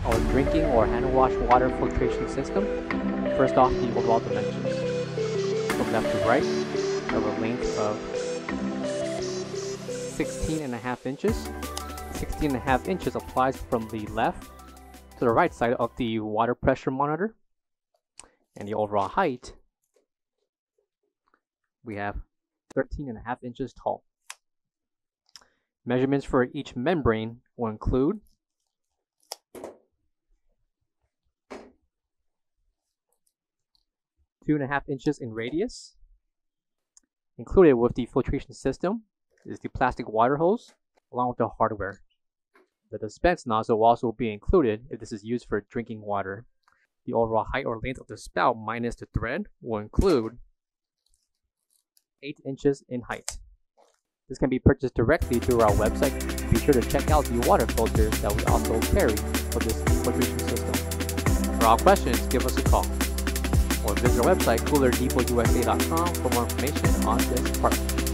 our drinking or hand wash water filtration system. First off, the overall dimensions. From left to right, we have a length of 16.5 inches. 16.5 inches applies from the left to the right side of the water pressure monitor. And the overall height, we have 13.5 inches tall. Measurements for each membrane will include two and a half inches in radius. Included with the filtration system is the plastic water hose along with the hardware. The dispense nozzle will also be included if this is used for drinking water. The overall height or length of the spout minus the thread will include 8 inches in height. This can be purchased directly through our website. Be sure to check out the water filters that we also carry for this filtration system. For all questions, give us a call or visit our website coolerdepotUSA.com for more information on this part.